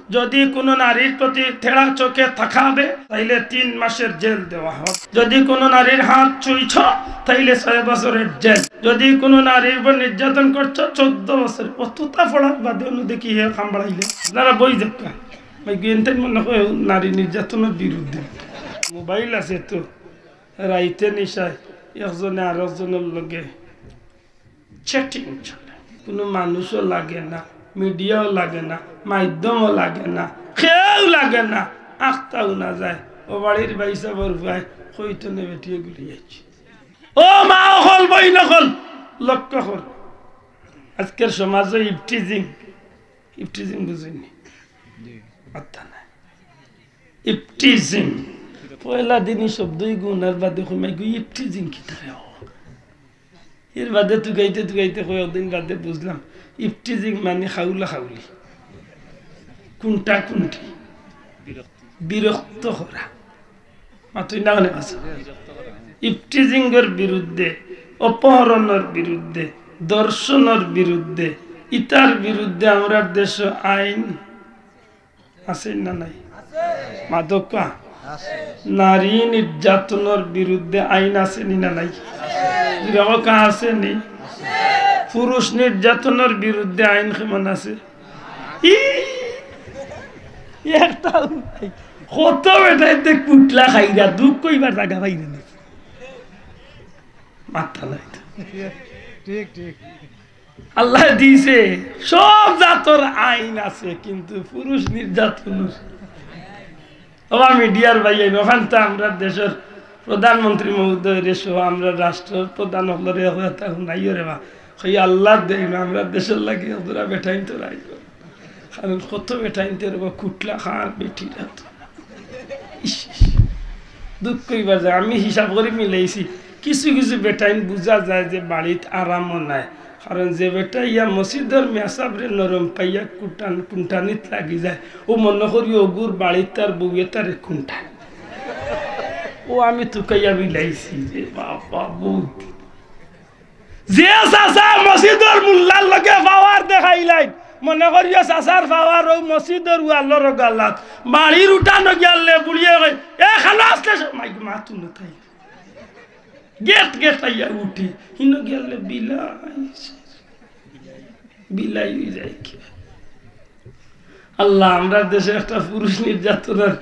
যদি কোনো নারীর প্রতি তেড়া চোখে তাকাবে তাইলে 3 মাসের জেল দেওয়া হবে। যদি কোনো নারীর হাত ছুঁইছ তাইলে 6 বছরের জেল। যদি কোনো নারীর উপর নির্যাতন করছ 14 বছর। অতটা পড়ার বাদে দেখি হে খাম্বাড়াইলে আপনারা বই দেখা ভাই গেনতেন মনে হয় নারী নির্যাতনের বিরুদ্ধে। মোবাইল আছে তো রাইতে নিশায় একজনে আর একজনের লগে চ্যাটিং চলে, কোনো মানুষও লাগে না, মিডিয়াও লাগে না, মাধ্যমও লাগে না, কেউ লাগে না, আখতাও না যায়। ও বাড়ির বাইসা বরফায় হইতো নে বেটিয়ে গুলিয়েছি। ও মা হল বই নকল লক্ষ্য কর আজকের সমাজে ইফটিজিং বুঝিনি কথা নাই। ইফটিজিং পয়লা দিনই শব্দই গুণার বাদে কমাই গই ইফটিজিং কি থাকে এর বাদে তুগাইতে কয়েকদিন বাদে বুঝলাম ইফটিজিং মানে খাউলা খাউলি, কোনটা কোনটি বিরক্ত করা মাতুই না হলে আছে। ইফটিজিংয়ের বিরুদ্ধে, অপহরণের বিরুদ্ধে, দর্শনের বিরুদ্ধে, ইতার বিরুদ্ধে আমরা দেশ আইন আছে না নাই? মাদকা নারী নির্যাতনের বিরুদ্ধে আইন আছে না নাই? আছে নি? পুরুষ নির্যাতনের বিরুদ্ধে আইন কেমন আছে? কত বেটাইতে কুটলা খাইরা দুঃখ কইবার জায়গা পাইরে না, মাথা নাই। ঠিক ঠিক আল্লাহ দিছে সব জাতর আইন আছে, কিন্তু পুরুষ নির্যাতন মিডিয়ার ভাই ওখান তো আমরা দেশের প্রধানমন্ত্রী মহোদয় রেশো আমরা রাষ্ট্র প্রধান হলরে নাই রে বা সেই আল্লাহ দেই আমরা দেশের লাগে ওরা বেটাইন তো রাই, কারণ কত বেটাইন তো কুটলা খার বেটিরা তো দুঃখ কইবার যায়। আমি হিসাব করে মিলাইছি কিছু কিছু বেটাইন বুঝা যায় যে বাড়িত আরামও নাই, কারণ যে বেটা ইয়া মসজিদের মেসাবরে নরম পাইয়া কুণ্টানিত লাগি যায় ও মনে করি ওগুর বাড়ির তার বউয়ে তার কুণ্টান ও আমি তুকাইয়া মিলাইছি যে বাবা বউ যে চাচা মসজিদের মুল্লার লগে পাওয়ার দেখাইলাই মনে করিয়া চাচার পাওয়ার ও মসজিদের ওয়ালর গালাত বাড়ির উঠানো গেলে বুড়িয়ে এ খানা আসলে মাইক মাথু নথাই গেট আইয়া উঠি হিনো গেলে বিলাই যায়। আল্লাহ আমরা দেশে একটা পুরুষ নির্যাতনের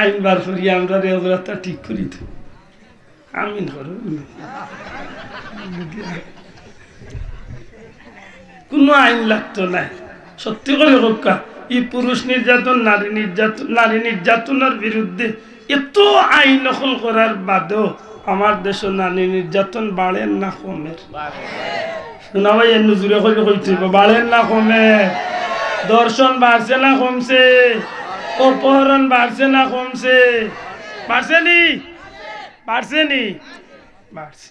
আইন বার করি, আমরা রেওতা ঠিক করি তো আমিন করো। কোনো আইন লাগতো না সত্যি করে রক্ষা। এই পুরুষ নির্যাতন নারী নির্যাতনের বিরুদ্ধে এত আইন নকল করার বাদেও আমার দেশে নারী নির্যাতন বাড়েন না কমের? শোনা ভাই এর নজরে করে কইতে বাড়েন না কমে? দর্শন বাড়ছে না কমছে? অপহরণ বাড়ছে না কমছে? বাড়ছে নি? বাড়ছে।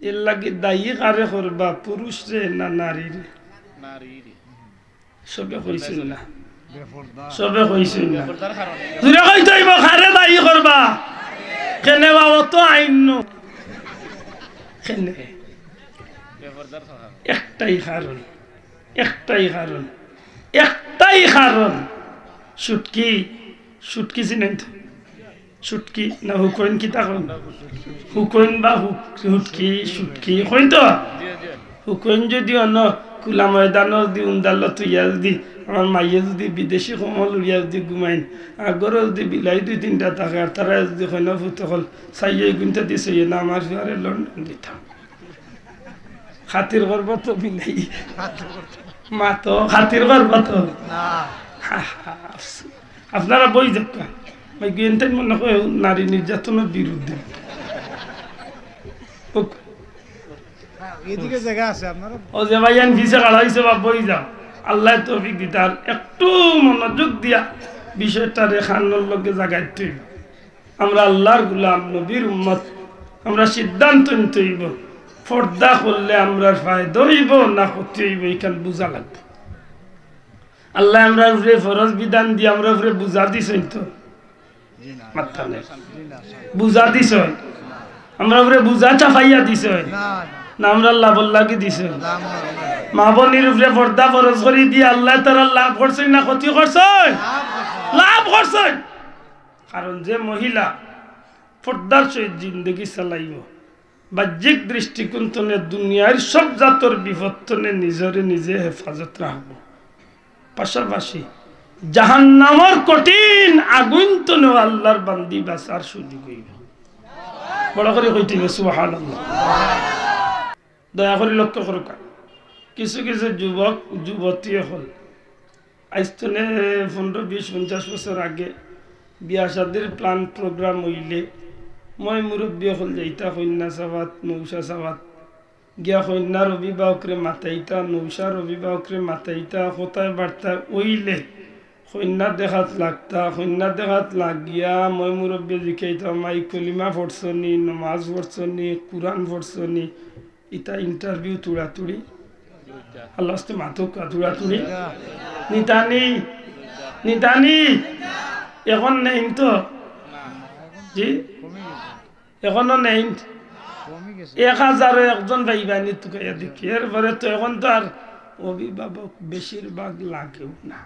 এর লাগে দায়ী কারে করবা, পুরুষ রে না নারী রে? সবে কইছেন না, সবে কইছেন না, জোরে কইতে হইব কারে দায়ী করবা। কেনে বাবা তো আইন কেনে একটাই কারণ সুটকি চিনেন তো? সুটকি না হুকইন কি তখন হুকইন বা সুটকি হইন তো হুকইন যদি অন্য খোলা ময়দান যদি উন্দাল তুইয়া যদি আমার মাইয়ে যদি বিদেশি কমল উড়িয়া যদি ঘুমাইন আগরও যদি বিলাই 2-3টা থাকে আর তারা যদি কইনা ফুট হল চাইয়ে গুনতে দিছে না আমার ফিয়ারে লন্ডন দিতাম খাতির করবো তো বিলাই মা তো খাতির করবো তো আপনারা বই দেখা ভাই গেনতেন মনে হয় নারী নির্যাতনের বিরুদ্ধে। ও যে ভাইয়ান ভিসা কাড়া হয়েছে বা বই যাও আল্লাহ তৌফিক দিতার একটু মনোযোগ দিয়া বিষয়টা রেখানোর লোকে জাগাইতে হইব। আমরা আল্লাহর গোলাম নবীর উম্মত, আমরা সিদ্ধান্ত নিতে হইব পর্দা করলে আমরা ফায়দা হইব না ক্ষতি হইব এখান বুঝা লাগবে। আল্লাহ আমরা উপরে ফরজ বিধান দিয়ে আমরা উপরে বুঝা দিছেন তো বুঝা দিছ আমরা উপরে বুঝা চাপাইয়া দিছ নামরা লাভ লাগি দিছে মা বোনের উপরে পর্দা ফরজ করে দিয়ে আল্লাহ তাআলা লাভ করছেন না ক্ষতি করছেন? লাভ করছেন। কারণ যে মহিলা পর্দার সহিত জিন্দগি চালাইব বাহ্যিক দৃষ্টিকোণ তনে দুনিয়ার সব জাতর বিপত্তনে নিজরে নিজে হেফাজত রাখবো, পাশাপাশি জাহান্নামের কঠিন আগুন তনে আল্লাহর বান্দি বাঁচার সুযোগ হইব। বড় করে কইতে সুবহানাল্লাহ। দয়া করে লক্ষ্য করুক, কিছু কিছু যুবক যুবতী হল আজ তনে 15, 20, 50 বছর আগে বিয়া শাদির প্ল্যান প্রোগ্রাম হইলে মই মুরব্বী হল যাইতা কন্যা সাবাত নৌসা সাবাত গিয়া কন্যার অভিভাবকরে মাতাইতা নৌসার অভিভাবকরে মাতাইতা কোথায় বার্তা ওইলে কন্যা দেখাত লাগতা, কন্যা দেখাত লাগিয়া মই মুরব্বী জিকাইতা মাই কলিমা পড়ছনি, নমাজ পড়ছনি, কুরআন পড়ছনি, ইটা ইন্টারভিউ তুড়াতুড়ি আল্লাহ মাথুক তুড়াতুড়ি নিতানি নিতানি এখন নেই তো জি এখনো নেই 1001 ভাইবানি তুকাইয়া দেখি। এরপরে তো এখন তো আর অভিভাবক বেশিরভাগ লাগেও না,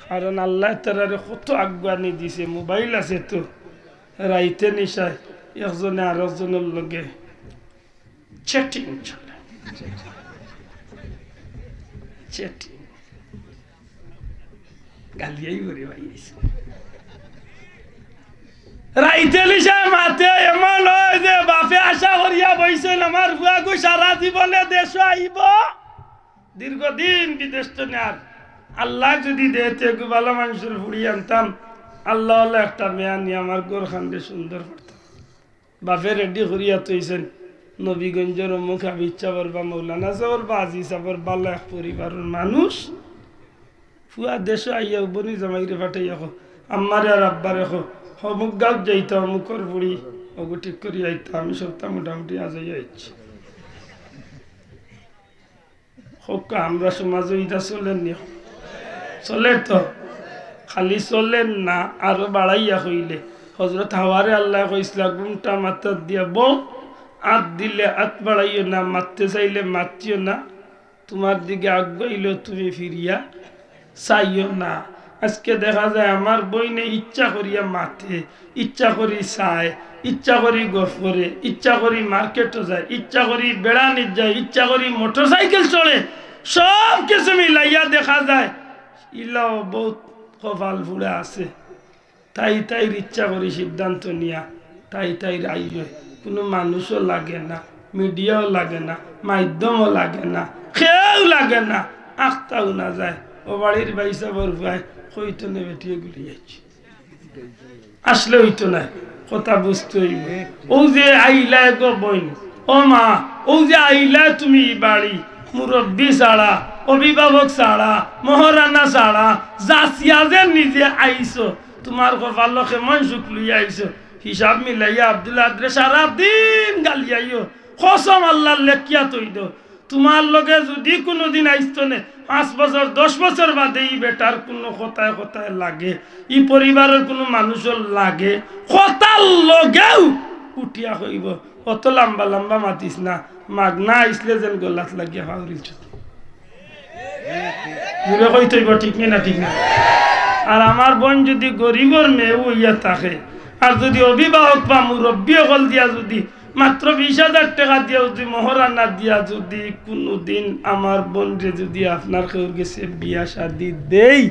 কারণ আল্লাহ তাআলা কত আজ্ঞানি দিছে। মোবাইল আছে তো রাইতে নিশায় একজনে আর একজনের লগে চ্যাটিং চলে, চ্যাটিং গালিয়াই করে ভাই রাইতে নিশায় মাতে এমন হয় যে বাপে আশা করিয়া বইছেন আমার ফুয়াগু সারা জীবনে দেশ আইব, দীর্ঘদিন বিদেশ তো নেয়ার আল্লাহ যদি দেতে ভালো মানুষের ফুড়ি আনতাম, আল্লাহ একটা মেয়া নিয়ে আমার গোর খান্ডে সুন্দর করতাম। বাপে রেডি করিয়া তৈছেন নবীগঞ্জের অমুক হাবিজ চাবর বা মৌলানা চাবর বা আজি চাবর বালা এক পরিবারের মানুষ ফুয়া দেশ আইয়া বনি জামাইরে ফাটাইয়া খো আমার আর আব্বার রেখো অমুক গাঁও যাইতাম অমুকর বুড়ি ওগু ঠিক করি আইতাম। আমি সপ্তাহ মোটামুটি আজ আইছি হোক আমরা সমাজে ইটা চলেন নি, চলে তো খালি চলেন না আরো বাড়াইয়া হইলে হজরত হাওয়ারে আল্লাহ কইসলা ঘুমটা মাথার দিয়া বউ আত দিলে আত বাড়াইও না, মারতে চাইলে মারতিও না, তোমার দিকে আগাইল তুমি ফিরিয়া চাইও না। আজকে দেখা যায় আমার বইনে ইচ্ছা করিয়া মাথে, ইচ্ছা করি চায়, ইচ্ছা করি গফ করে, ইচ্ছা করি মার্কেটও যায়, ইচ্ছা করি বেড়ানির যায়, ইচ্ছা করি মোটর সাইকেল চলে, সব কিছু মিলাইয়া দেখা যায় ইলাও বহুত কপাল ফুড়ে আছে। তাই তাই ইচ্ছা করি সিদ্ধান্ত নিয়া তাই তাই আইয়, কোনো মানুষও লাগে না, মিডিয়াও লাগে না, মাধ্যমও লাগে না, কেউ লাগে না, আখতাও না যায়। ও বাড়ির বাইসা বরফায় হইতো না বেটিয়ে গুলিয়েছি আসলে হইতো না, কথা বুঝতে হইব। ও যে আইলা গো বইন ও মা, ও যে আইলা তুমি বাড়ি মুরব্বী ছাড়া, অভিভাবক ছাড়া, মহারানা ছাড়া, জাসিয়া যে নিজে আইছো, তোমার কপাল কেমন সুখ লইয়া আইছো, হিসাব মিলাইয়া আব্দুল আহাদরে সারাদিন গালিয়াইও, কসম আল্লাহর লেখিয়া তৈ দো। তোমার লগে যদি কোনোদিন আইতো নে 5 বছর 10 বছর বাদে ই বেটার কোনো কথায় কথায় লাগে, ই পরিবারের কোনো মানুষের লাগে, কথার লগেও উঠিয়া হইব অত লম্বা লম্বা মাতিস না, মাগ না আইসলে যেন গলাত লাগিয়া ভাউরিছ জুড়ে কইতইব, ঠিক না ঠিক না। আর আমার বোন যদি গরিবর মেয়ে হইয়া থাকে আর যদি অভিভাবক বা মুরব্বী হল দিয়া যদি মাত্র 20,000 টাকা দিয়া যদি মহারানা দিয়া যদি কোনোদিন আমার বোনরে যদি আপনার কেউ গেছে বিয়া শাদি দেই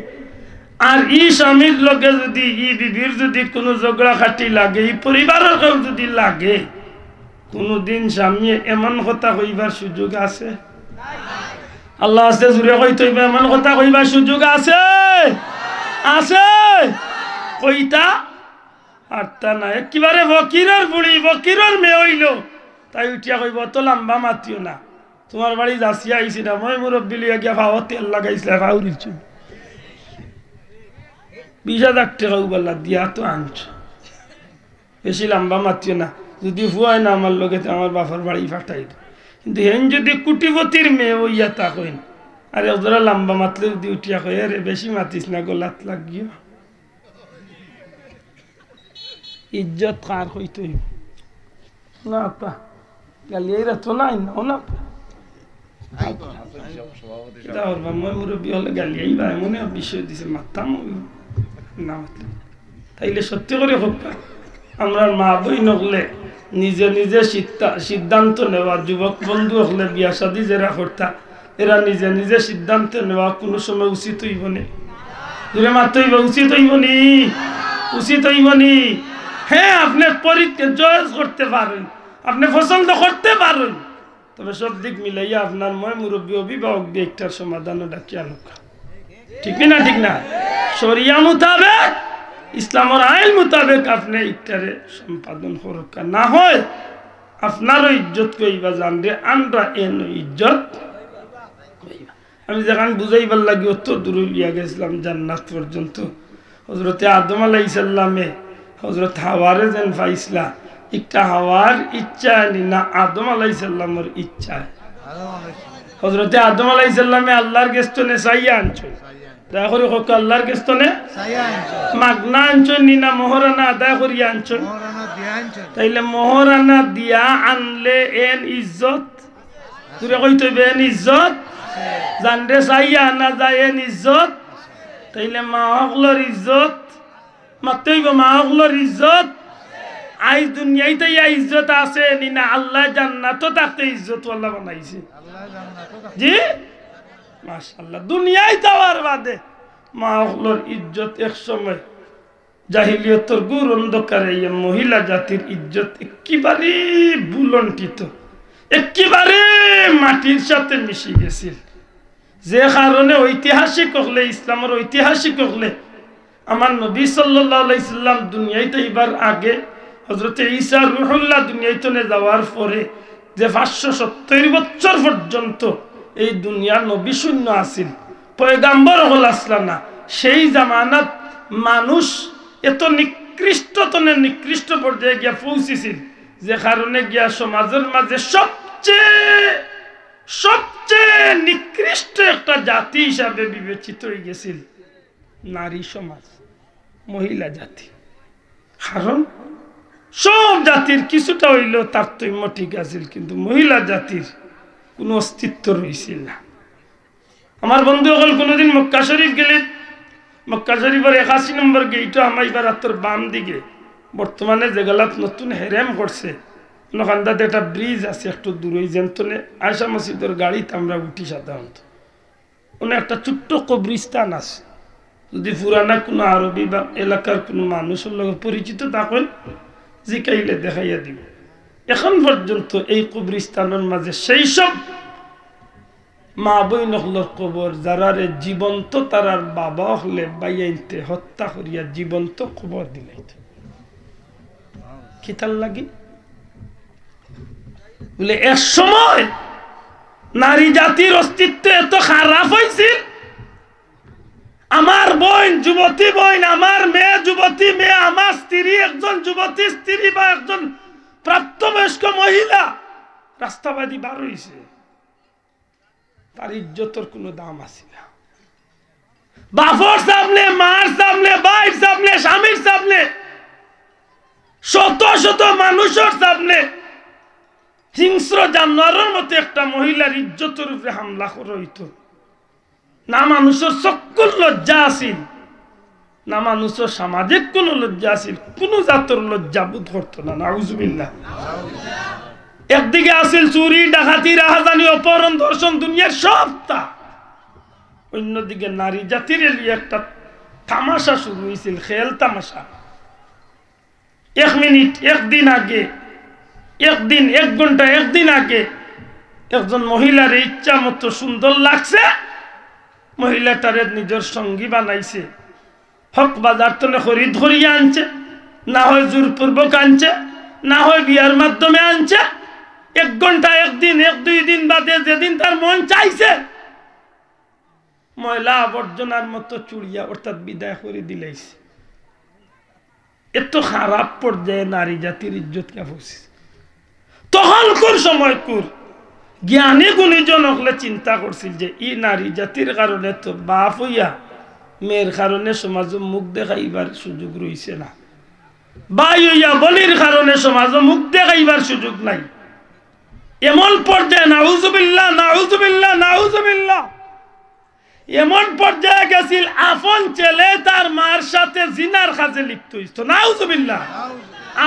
আর ই স্বামীর লগে যদি ই বিবির যদি কোনো ঝগড়া খাটি লাগে, ই পরিবারের কেউ যদি লাগে, কোনোদিন স্বামী এমন কথা কইবার সুযোগ আছে? আল্লাহ আছে জুড়ে কইতে হইবে, এমন কথা কইবার সুযোগ আছে? আছে কইতা আর তা না একেবারে ফকিরের বুড়ি ফকিরের মেয়ে হইল তাই উঠিয়া কইব তো লম্বা মাতিও না, তোমার বাড়ি যাসিয়া আইসি না, মই মুরব্বী লিয়া গিয়া খাওয়া তেল লাগাইছিলে ভাউরিছ 20,000 টাকা বললা দিয়া তো আনছ, বেশি লম্বা মাতিও না, যদি হুয়ায় না আমার লগে আমার বাবার বাড়ি ফাটাই। কিন্তু হেন যদি কুটিপতির মেয়ে হইয়া তা কইন আর ওরা লম্বা মাতলে যদি উঠিয়া কই রে বেশি মাতিস না গলাত লাগিও, ইজ্জত কার হইতে না আপা গালিয়াইরা তো নাই না না এটা ওর মই মুরব্বী হলে গালিয়াইবা এমন বিষয় দিছে মাথা না তাইলে সত্যি করে হোক আমরা মা বই নকলে নিজে নিজে সিদ্ধান্ত নেওয়া যুবক বন্ধু হলে বিয়া শাদী যারা করতা এরা নিজে নিজে সিদ্ধান্ত নেওয়া কোনো সময় উচিত হইব নি দূরে মাত্র হইব উচিত হইব নি উচিত হইব নি হ্যাঁ আপনি পরীক্ষা জয় করতে পারেন আপনি পছন্দ করতে পারেন তবে সব দিক মিলাইয়া আপনার মই মুরব্বী অভিভাবক দিয়ে একটার সমাধানও ডাকি আনুক ঠিক না ঠিক না শরিয়া মোতাবেক ইসলামের আইন মোতাবেক আপনি একটারে সম্পাদন করুক না হয় আপনারও ইজ্জত কইবা জানবে আমরা এন ইজ্জত আমি যেখান বুঝাইবার লাগি অত দূর লিয়া গেছিলাম জান্নাত পর্যন্ত হযরতে আদম আলাইহিস সালামে হযরত হাওয়ারে যেন পাইছিলা একটা হাওয়ার ইচ্ছা না আদম আলাইহিস সালামের ইচ্ছা হযরতে আদম আলাইহিস সালামে আল্লাহর গেস্তনে চাইয়া আনছো দয়া করে হোক আল্লাহর গেস্তনে চাইয়া আনছো মাগনা আনছো নিনা মোহরানা আদায় করিয়া আনছো মোহরানা দিয়া আনছো তাইলে মোহরানা দিয়া আনলে এন ইজ্জত তুই কইতে বেন ইজ্জত জানরে চাইয়া না যায় এন ইজ্জত তাইলে মা হকলর ইজ্জত মাতইব মা হকলর ইজ্জত আই দুনিয়াতে ইজ্জত আছে নিনা আল্লাহ জান্নাতও তাতে ইজ্জত ওয়ালা বানাইছে আল্লাহ জান্নাতও জি মাশাআল্লাহ দুনিয়ায় যাওয়ার বাদে মা হকলর ইজ্জত এক সময় জাহিলিয়তের গুর অন্ধকারে এই মহিলা জাতির ইজ্জত একেবারে বুলন্টিত একেবারে মাটির সাথে মিশে গেছিল যে কারণে ঐতিহাসিক হলে ইসলামের ঐতিহাসিক হলে আমার নবী সাল্লাল্লাহু আলাইহি সাল্লাম দুনিয়াতে এবার আগে হযরতে ঈসা রূহুল্লাহ দুনিয়াতে যাওয়ার পরে যে 570 বছর পর্যন্ত এই দুনিয়ার নবী শূন্য আছিল পয়গাম্বর হল আসলা না সেই জামানাত মানুষ এত নিকৃষ্টতনে নিকৃষ্ট পর্যায়ে গিয়া পৌঁছেছিল যে কারণে গিয়া সমাজের মাঝে সবচেয়ে নিকৃষ্ট একটা জাতি হিসাবে বিবেচিত হয়ে গেছিল নারী সমাজ মহিলা জাতি কারণ সব জাতির কিছুটা হইলেও তারতম্য ঠিক আছিল কিন্তু মহিলা জাতির কোনো অস্তিত্ব রয়েছিল না আমার বন্ধু সকল কোনোদিন মক্কা শরীফ গেলে মক্কা শরীফের 81 নম্বর গেইটও আমার এবার তোর বাম দিকে বর্তমানে যেগুলাত নতুন হেরেম করছে ওখানটাতে একটা ব্রিজ আছে একটু দূরে যেন্তনে আয়সা মসজিদের গাড়িতে আমরা উঠি সাধারণত ওখানে একটা ছোট্ট কবরিস্তান আছে যদি পুরানা কোনো আরবি বা এলাকার কোনো মানুষের লগে পরিচিত থাকেন জিকাইলে দেখাইয়া দিব এখন পর্যন্ত এই কবরিস্তানের মাঝে সেই সব মা বই নহলর কবর যারারে জীবন্ত তারার বাবা হলে বাইয়াইতে হত্যা করিয়া জীবন্ত কবর দিলাইত কি তার লাগি বলে এক সময় নারী জাতির অস্তিত্ব এত খারাপ হয়েছিল আমার বোন যুবতী বোন আমার মেয়ে যুবতী মেয়ে আমার স্ত্রী একজন যুবতী স্ত্রী বা একজন প্রাপ্তবয়স্ক মহিলা রাস্তাবাদী বার হইছে তার ইজ্জতের কোনো দাম আছে না বাপর সামনে মার সামনে ভাইয়ের সামনে স্বামীর সামনে শত শত মানুষের সামনে হিংস্র জানোয়ারের মতো একটা মহিলার ইজ্জতের উপরে হামলা করা হইতো না মানুষের সকল লজ্জা আছিল না মানুষের সামাজিক কোন লজ্জা আছিল কোন জাতের লজ্জা বোধ করতো না নাউজুবিল্লাহ একদিকে আছিল চুরি ডাকাতি রাহাজানি অপহরণ ধর্ষণ দুনিয়ার সবটা অন্যদিকে নারী জাতির লিয়ে একটা তামাশা শুরু হয়েছিল খেল তামাশা 1 মিনিট একদিন আগে একদিন 1 ঘন্টা একদিন আগে একজন মহিলার ইচ্ছা মতো সুন্দর লাগছে মহিলাটারে নিজের সঙ্গী বানাইছে হক বাজার তনে খরিদ করিয়া আনছে না হয় জোরপূর্বক আনছে না হয় বিয়ার মাধ্যমে আনছে 1 ঘন্টা একদিন 1-2 দিন বাদে যেদিন তার মন চাইছে ময়লা আবর্জনার মতো চুড়িয়া অর্থাৎ বিদায় করে দিলাইছে এত খারাপ পর্যায়ে নারী জাতির ইজ্জত কে পৌঁছে তখন কোন সময় কোর জ্ঞানী গুণীজন হলে চিন্তা করছিল যে ই নারী জাতির কারণে তো বাপ হইয়া মেয়ের কারণে সমাজে মুখ দেখাইবার সুযোগ রয়েছে না বাই হইয়া বলির কারণে সমাজে মুখ দেখাইবার সুযোগ নাই এমন পর্যায়ে নাউজুবিল্লাহ নাউজুবিল্লাহ নাউজুবিল্লাহ এমন পর্যায়ে গেছিল আপন ছেলে তার মার সাথে জিনার কাজে লিপ্ত হইতো নাউজুবিল্লাহ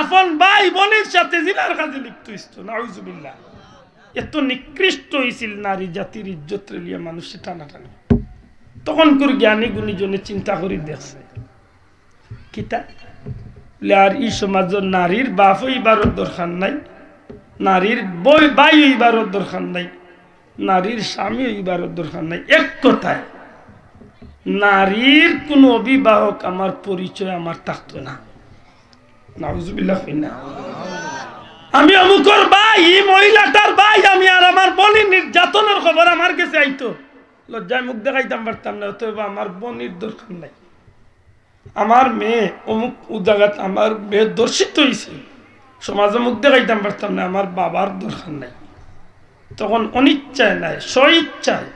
আপন ভাই বোনের সাথে জিনার কাজে লিপ্ত হইতো নাউজুবিল্লাহ এত নিকৃষ্ট হইছিল নারী জাতির ইজ্জত লিয়া মানুষ টানাটানি তখন করে জ্ঞানী গুণীজনে চিন্তা করে দেখছে কিতা আর এই সমাজের নারীর বাপ হইবারও দরকার নাই নারীর ভাই হইবারও দরকার নাই নারীর স্বামী হইবারও দরকার নাই এক কথায় নারীর কোন অভিভাবক আমার পরিচয় আমার থাকতো না নাউজুবিল্লাহ না আমি অমুকর ভাই এই মহিলাটার ভাই আমি আর আমার বোনের নির্যাতনের খবর আমার কাছে আইতো লজ্জায় মুখ দেখাইতাম পারতাম না অতএব আমার বোনের দরকার নাই আমার মেয়ে অমুক জায়গাত আমার মেয়ে দর্শিত হয়েছে সমাজে মুখ দেখাইতাম পারতাম না আমার বাবার দরকার নাই তখন অনিচ্ছায় নাই স্বইচ্ছায়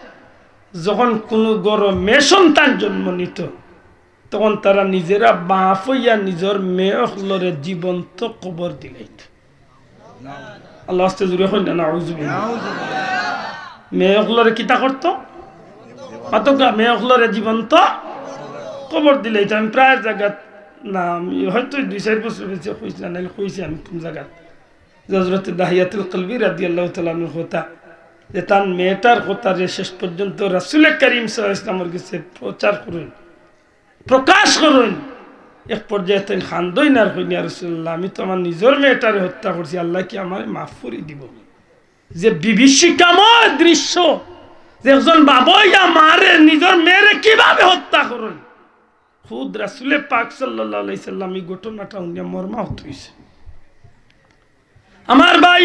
যখন কোনো গরম মেয়ে সন্তান জন্ম নিত তখন তারা নিজেরা বাপ হইয়া নিজের মেয়ে জীবন্ত কবর দিলাইত আল্লাহ আস্তে জুড়ে হইল না মেয়ে কিতা করতো অতকা মেয়ে জীবন্ত কবর দিলাইত আমি প্রায় জায়গাত না আমি হয়তো 2-4 বছর বেঁচে কইছি না কইছি আমি কোন জায়গাত হযরত দাহিয়াতুল কলবি রাদিয়াল্লাহু তাআলা আনহু কথা যে তার মেয়েটার কথা শেষ পর্যন্ত রাসূল করিম সাল্লাল্লাহু আলাইহি ওয়াসাল্লামের কাছে প্রচার করুন প্রকাশ করুন এক পর্যায়ে তিনি খান্দইন আর কইনি ইয়া রাসূলুল্লাহ আমি তো আমার নিজের মেয়েটারে হত্যা করছি আল্লাহ কি আমারে মাফ করে দিব যে বিভীষিকাময় দৃশ্য যে একজন বাবা ইয়া মারে নিজের মেয়েরে কিভাবে হত্যা করুন খুদ রাসূল পাক সাল্লাল্লাহু আলাইহি সাল্লাম এই ঘটনাটা উনি মর্মাহত হইছে আমার ভাই